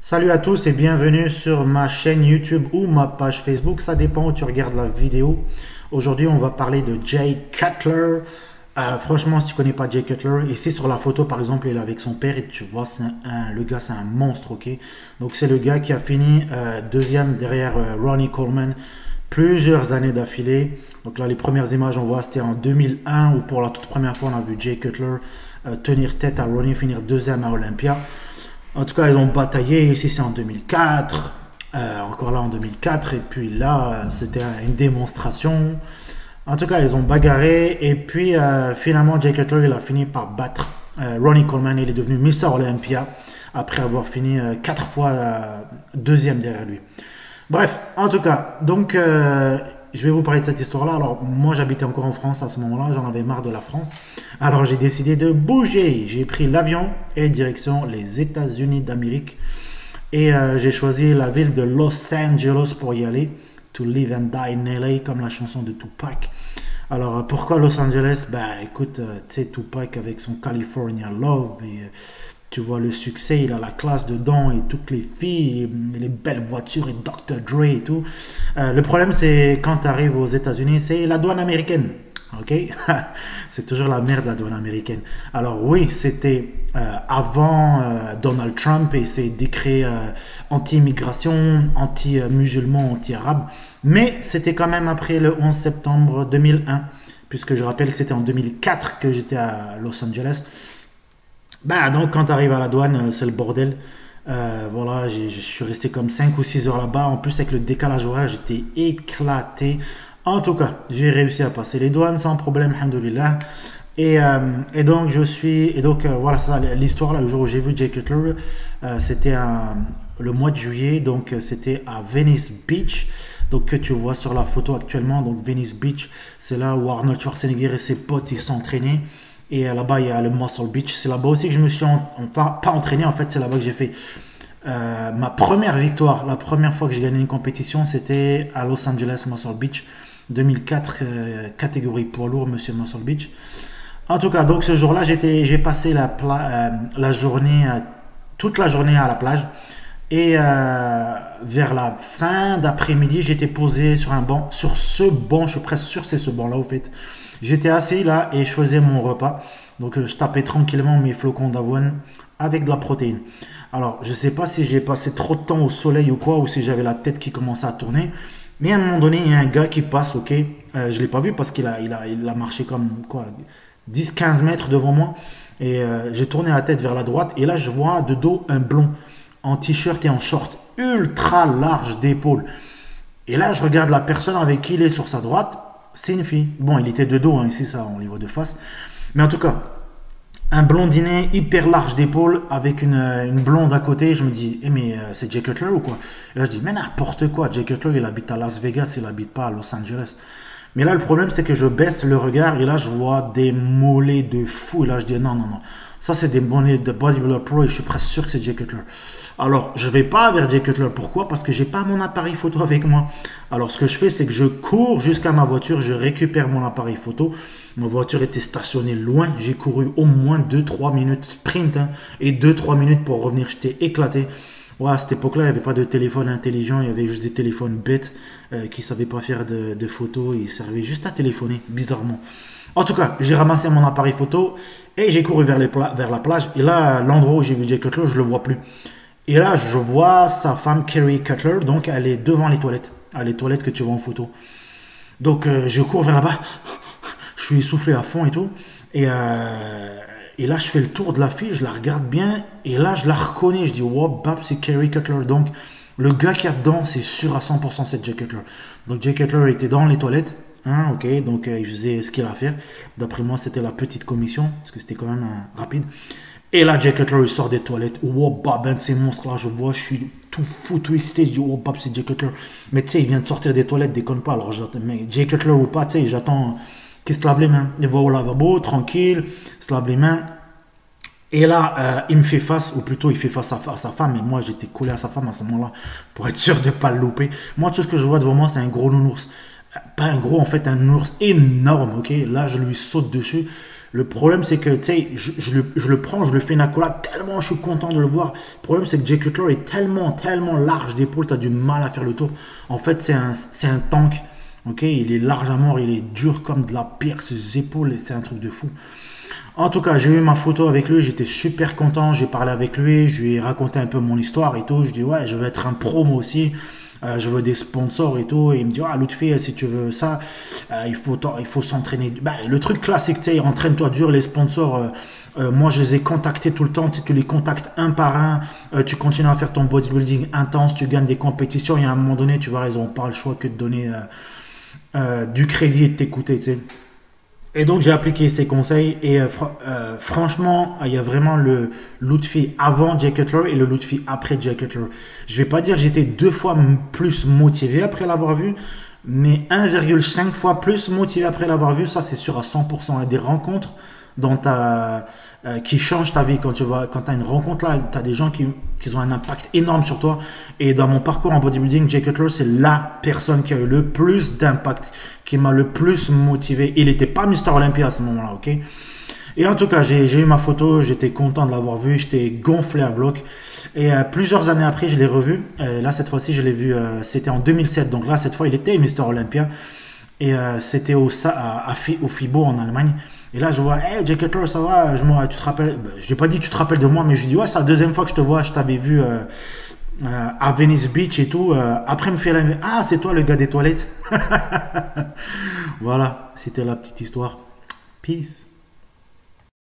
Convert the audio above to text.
Salut à tous et bienvenue sur ma chaîne YouTube ou ma page Facebook, ça dépend où tu regardes la vidéo. Aujourd'hui on va parler de Jay Cutler. Franchement, si tu connais pas Jay Cutler, ici sur la photo par exemple il est avec son père et tu vois le gars c'est un monstre, ok. Donc c'est le gars qui a fini deuxième derrière Ronnie Coleman plusieurs années d'affilée. Donc là les premières images on voit c'était en 2001 où pour la toute première fois on a vu Jay Cutler tenir tête à Ronnie, finir deuxième à Olympia. En tout cas, ils ont bataillé. Ici, c'est en 2004. Encore là, en 2004. Et puis là, c'était une démonstration. En tout cas, ils ont bagarré. Et puis, finalement, Jay Cutler, il a fini par battre Ronnie Coleman. Il est devenu Mr. Olympia après avoir fini 4 fois deuxième derrière lui. Bref, en tout cas, donc, je vais vous parler de cette histoire-là. Alors, moi, j'habitais encore en France à ce moment-là. J'en avais marre de la France. Alors, j'ai décidé de bouger. J'ai pris l'avion et direction les États-Unis d'Amérique. Et j'ai choisi la ville de Los Angeles pour y aller. To live and die in LA, comme la chanson de Tupac. Alors, pourquoi Los Angeles? Bah, écoute, tu sais, Tupac avec son California Love. Et, tu vois le succès, il a la classe dedans et toutes les filles, et les belles voitures et Dr. Dre et tout. Le problème, c'est quand tu arrives aux États-Unis, c'est la douane américaine. Ok, c'est toujours la merde la douane américaine. Alors oui, c'était avant Donald Trump et ses décrets anti-immigration, anti-musulmans, anti-arabes. Mais c'était quand même après le 11 septembre 2001, puisque je rappelle que c'était en 2004 que j'étais à Los Angeles. Bah donc quand tu arrives à la douane, c'est le bordel. Voilà, je suis resté comme 5 ou 6 heures là-bas. En plus avec le décalage horaire, j'étais éclaté. En tout cas, j'ai réussi à passer les douanes sans problème, alhamdoulilah. Et donc voilà ça l'histoire là, le jour où j'ai vu Jay Cutler, c'était le mois de juillet, donc c'était à Venice Beach. Donc que tu vois sur la photo actuellement, donc Venice Beach, c'est là où Arnold Schwarzenegger et ses potes ils s'entraînaient. Et là-bas, il y a le Muscle Beach. C'est là-bas aussi que je me suis, enfin, pas entraîné, en fait, c'est là-bas que j'ai fait ma première victoire. La première fois que j'ai gagné une compétition, c'était à Los Angeles, Muscle Beach, 2004, catégorie poids lourd, monsieur Muscle Beach. En tout cas, donc ce jour-là, j'ai passé la journée, toute la journée à la plage. Et vers la fin d'après-midi, j'étais posé sur un banc, sur ce banc, je suis presque sûr que c'est ce banc-là, au fait. J'étais assis là et je faisais mon repas. Donc je tapais tranquillement mes flocons d'avoine avec de la protéine. Alors je sais pas si j'ai passé trop de temps au soleil ou quoi, ou si j'avais la tête qui commençait à tourner. Mais à un moment donné, il y a un gars qui passe, ok. Je l'ai pas vu parce qu'il a marché comme quoi 10-15 mètres devant moi. Et j'ai tourné la tête vers la droite. Et là je vois de dos un blond en t-shirt et en short ultra large d'épaule. Et là je regarde la personne avec qui il est sur sa droite. C'est une fille. Bon, il était de dos, hein, ici, ça, on les voit de face. Mais en tout cas, un blondinet hyper large d'épaule avec une blonde à côté. Je me dis, mais c'est Jay Cutler ou quoi? Et là, je dis, mais n'importe quoi. Jay Cutler, il habite à Las Vegas, il n'habite pas à Los Angeles. Mais là, le problème, c'est que je baisse le regard et là, je vois des mollets de fou. Et là, je dis, non, non, non. Ça, c'est des mollets de bodybuilder pro et je suis presque sûr que c'est Jay Cutler. Alors, je vais pas vers Jay Cutler. Pourquoi? Parce que j'ai pas mon appareil photo avec moi. Alors, ce que je fais, c'est que je cours jusqu'à ma voiture. Je récupère mon appareil photo. Ma voiture était stationnée loin. J'ai couru au moins 2-3 minutes sprint. Hein, et 2-3 minutes pour revenir. J'étais éclaté. Ouais, à cette époque-là, il n'y avait pas de téléphone intelligent. Il y avait juste des téléphones bêtes qui ne savaient pas faire de photos. Ils servaient juste à téléphoner, bizarrement. En tout cas, j'ai ramassé mon appareil photo et j'ai couru vers la plage. Et là, l'endroit où j'ai vu Jay Cutler, je ne le vois plus. Et là, je vois sa femme, Kerry Cutler. Donc, elle est devant les toilettes. Les toilettes que tu vois en photo. Donc, je cours vers là-bas. Je suis essoufflé à fond et tout. Et là, je fais le tour de la fille. Je la regarde bien. Et là, je la reconnais. Je dis, wow, bab, c'est Kerry Cutler. Donc, le gars qui est dedans, c'est sûr à 100% c'est Jay Cutler. Donc, Jay Cutler était dans les toilettes. Hein, ok, donc il faisait ce qu'il a à faire. D'après moi, c'était la petite commission, parce que c'était quand même rapide. Et là, Jay Cutler, il sort des toilettes. Oh, bab, ces monstres-là, je vois, je suis tout fou, tout excité. Je dis, oh, bab, c'est Jay Cutler. Mais tu sais, il vient de sortir des toilettes, déconne pas. Alors, mais Jay Cutler ou pas, tu sais, j'attends qu'il se lave les mains. Il va au lavabo, tranquille, se lave les mains. Et là, il me fait face, ou plutôt il fait face à sa femme. Et moi, j'étais collé à sa femme à ce moment-là, pour être sûr de ne pas le louper. Moi, tout ce que je vois devant moi, c'est un gros nounours. Pas un gros, en fait, un ours énorme, ok. Là, je lui saute dessus. Le problème, c'est que, tu sais, je le prends, je le fais une accolade tellement je suis content de le voir. Le problème, c'est que Jay Cutler est tellement large d'épaule, tu as du mal à faire le tour. En fait, c'est un tank. Ok, il est large à mort, il est dur comme de la pierre, ses épaules, c'est un truc de fou. En tout cas, j'ai eu ma photo avec lui, j'étais super content, j'ai parlé avec lui, je lui ai raconté un peu mon histoire et tout. Je dis ouais, je veux être un pro moi aussi, je veux des sponsors et tout. Et il me dit ah Lutfi, si tu veux ça, il faut s'entraîner. Ben, le truc classique, tu sais, entraîne-toi dur, les sponsors. Moi, je les ai contactés tout le temps. Tu les contactes un par un. Tu continues à faire ton bodybuilding intense. Tu gagnes des compétitions. Et à un moment donné, tu vois, ils n'ont pas le choix que de donner du crédit et de t'écouter. Tu sais. Et donc j'ai appliqué ces conseils et franchement, il y a vraiment le Lutfi avant Jay Cutler et le Lutfi après Jay Cutler. Je vais pas dire que j'étais 2 fois plus motivé après l'avoir vu, mais 1,5 fois plus motivé après l'avoir vu, ça c'est sûr à 100%. Il y a des rencontres qui changent ta vie quand tu vois, quand tu as une rencontre là, tu as des gens qui ont un impact énorme sur toi. Et dans mon parcours en bodybuilding, Jay Cutler, c'est la personne qui a eu le plus d'impact, qui m'a le plus motivé. Il n'était pas Mister Olympia à ce moment-là, ok? Et en tout cas, j'ai eu ma photo, j'étais content de l'avoir vu, j'étais gonflé à bloc. Et plusieurs années après, je l'ai revu. Là, cette fois-ci, je l'ai vu, c'était en 2007. Donc là, cette fois, il était Mister Olympia. Et c'était au FIBO en Allemagne. Et là, je vois, hey, Jay Cutler, ça va, tu te rappelles, ben, je ne l'ai pas dit tu te rappelles de moi, mais je lui dis, ouais, c'est la deuxième fois que je te vois, je t'avais vu à Venice Beach et tout. Après, il me fait la ah, c'est toi le gars des toilettes. Voilà, c'était la petite histoire. Peace.